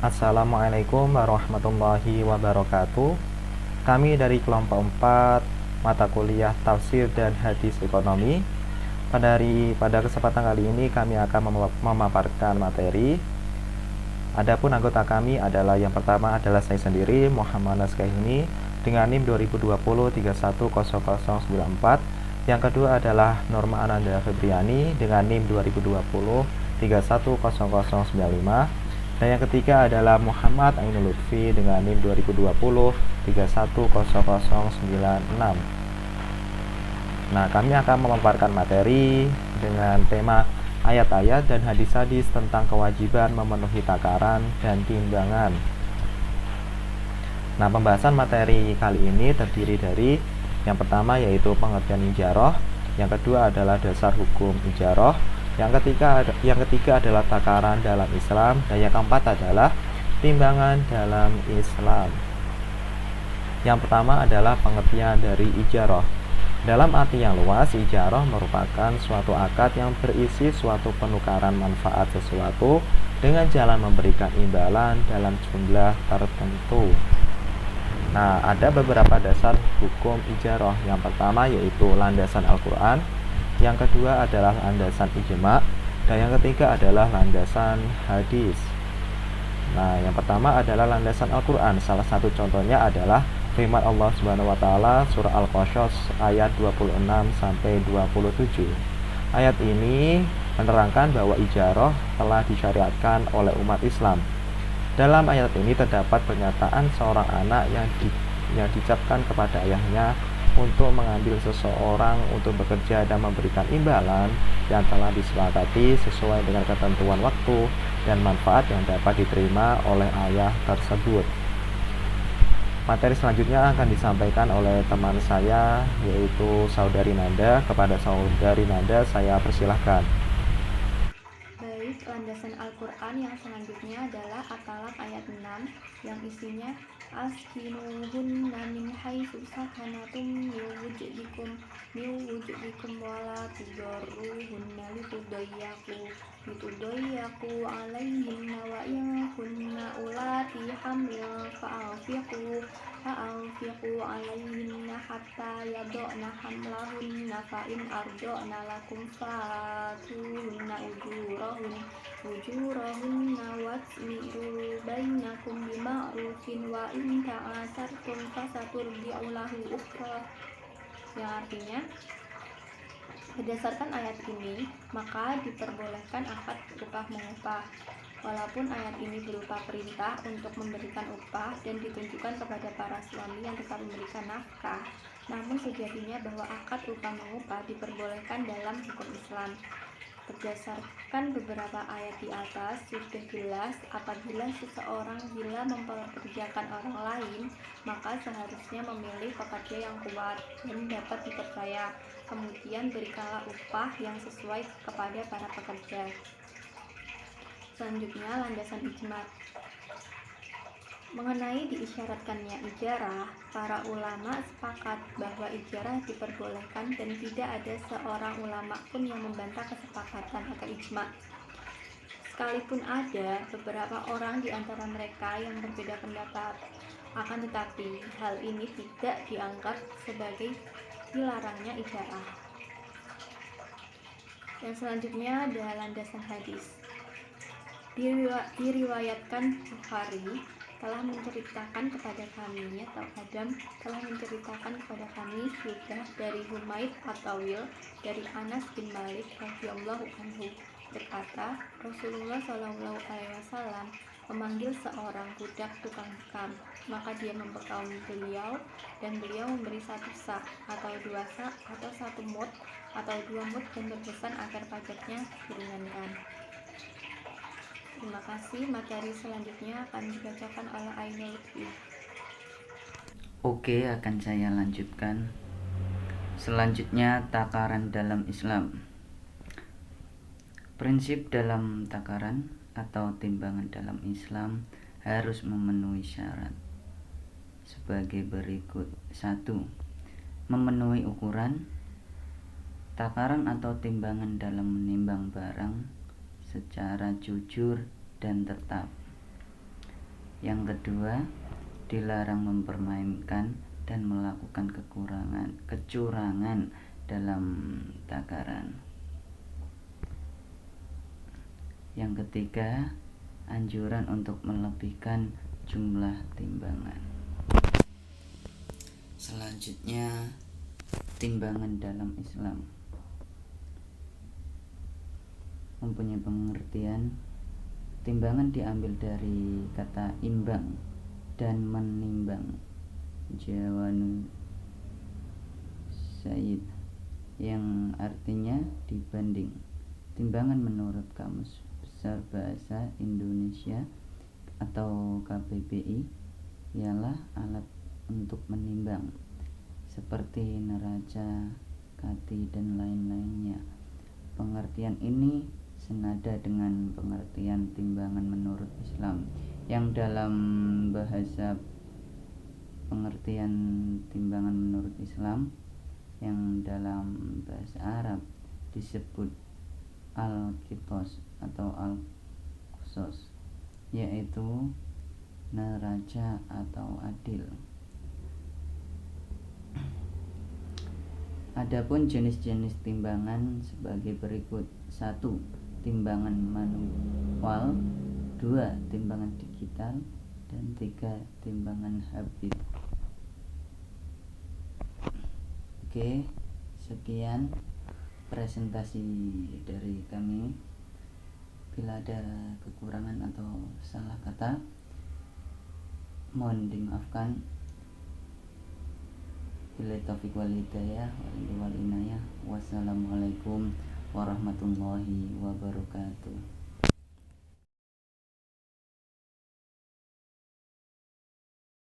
Assalamualaikum warahmatullahi wabarakatuh. Kami dari kelompok 4 mata kuliah Tafsir dan Hadis Ekonomi. Pada kesempatan kali ini kami akan memaparkan materi. Adapun anggota kami adalah yang pertama adalah saya sendiri, Muhammad Naskahini dengan NIM 2020310094. Yang kedua adalah Norma Ananda Febriani dengan NIM 2020310095. Dan yang ketiga adalah Muhammad Ainul Lutfi dengan NIM 2020310096. Nah, kami akan memaparkan materi dengan tema ayat-ayat dan hadis-hadis tentang kewajiban memenuhi takaran dan timbangan. Nah, pembahasan materi kali ini terdiri dari yang pertama yaitu pengertian ijarah, yang kedua adalah dasar hukum ijarah, yang ketiga adalah takaran dalam Islam, dan yang keempat adalah timbangan dalam Islam. Yang pertama adalah pengertian dari ijarah. Dalam arti yang luas, ijarah merupakan suatu akad yang berisi suatu penukaran manfaat sesuatu dengan jalan memberikan imbalan dalam jumlah tertentu. Nah, ada beberapa dasar hukum ijarah. Yang pertama yaitu landasan Al-Quran, yang kedua adalah landasan ijma, dan yang ketiga adalah landasan hadis. Nah, yang pertama adalah landasan Al-Quran. Salah satu contohnya adalah firman Allah Subhanahu wa taala surah Al-Qasas ayat 26 sampai 27. Ayat ini menerangkan bahwa ijarah telah disyariatkan oleh umat Islam. Dalam ayat ini terdapat pernyataan seorang anak yang dicapkan kepada ayahnya untuk mengambil seseorang untuk bekerja dan memberikan imbalan yang telah disepakati sesuai dengan ketentuan waktu dan manfaat yang dapat diterima oleh ayah tersebut. Materi selanjutnya akan disampaikan oleh teman saya yaitu Saudari Nanda. Kepada Saudari Nanda saya persilahkan. Baik, landasan Al-Quran yang selanjutnya adalah At-Talaq ayat 6 yang isinya askinuhunna min haitsu sakanatum min wujdikum wala tudarruhunna litudayyaku alaihinna wa in kunna ulati hamlin fa'anfiqu alaihinna hatta yada'na hamlahunna fa in arda'na lakum fa'atuhunna ujurahunna wasmiru bainakum bima'rufin wa in ta'asartum fasaturdi'u lahu ukhra. Yang artinya, berdasarkan ayat ini maka diperbolehkan akad upah mengupah. Walaupun ayat ini berupa perintah untuk memberikan upah dan ditunjukkan kepada para suami yang tetap memberikan nafkah, namun sejatinya bahwa akad upah mengupah diperbolehkan dalam hukum Islam. Berdasarkan beberapa ayat di atas, sudah jelas apabila seseorang bila mempekerjakan orang lain, maka seharusnya memilih pekerja yang kuat dan dapat dipercaya. Kemudian berikanlah upah yang sesuai kepada para pekerja. Selanjutnya, landasan ijma. Mengenai diisyaratkannya ijarah, para ulama sepakat bahwa ijarah diperbolehkan dan tidak ada seorang ulama pun yang membantah kesepakatan atau ijma. Sekalipun ada beberapa orang di antara mereka yang berbeda pendapat, akan tetapi hal ini tidak dianggap sebagai dilarangnya ijarah. Yang selanjutnya adalah landasan hadis. Diriwayatkan Bukhari telah menceritakan kepada kami atau Adam telah menceritakan kepada kami juga dari Humaid At-Tawil dari Anas bin Malik radhiyallahu anhu berkata, Rasulullah Shallallahu alaihi wasallam memanggil seorang budak tukang bekam, maka dia membekam beliau dan beliau memberi satu sak atau dua sak atau satu mud atau dua mud dan berpesan agar pajaknya diringankan. Terima kasih. Materi selanjutnya akan dibacakan oleh Ainul Lutfi. Oke, akan saya lanjutkan. Selanjutnya, takaran dalam Islam. Prinsip dalam takaran atau timbangan dalam Islam harus memenuhi syarat sebagai berikut. 1. Memenuhi ukuran. Takaran atau timbangan dalam menimbang barang secara jujur dan tetap. Yang kedua, dilarang mempermainkan dan melakukan kecurangan dalam takaran. Yang ketiga, anjuran untuk melebihkan jumlah timbangan. Selanjutnya, timbangan dalam Islam mempunyai pengertian. Timbangan diambil dari kata imbang dan menimbang, jawanu Said, yang artinya dibanding. Timbangan menurut Kamus Besar Bahasa Indonesia atau KBBI ialah alat untuk menimbang seperti neraca, kati, dan lain-lainnya. Pengertian ini senada dengan pengertian timbangan menurut Islam, yang dalam bahasa pengertian timbangan menurut Islam yang dalam bahasa Arab disebut al-qitos atau al-qsos, yaitu neraca atau adil. Adapun jenis-jenis timbangan sebagai berikut: 1. Timbangan manual, 2. Timbangan digital, dan 3. Timbangan habit. Oke, sekian presentasi dari kami. Bila ada kekurangan atau salah kata, mohon dimaafkan. Billahi taufiq wal hidayah wal inayah. Wassalamualaikum warahmatullahi wabarakatuh.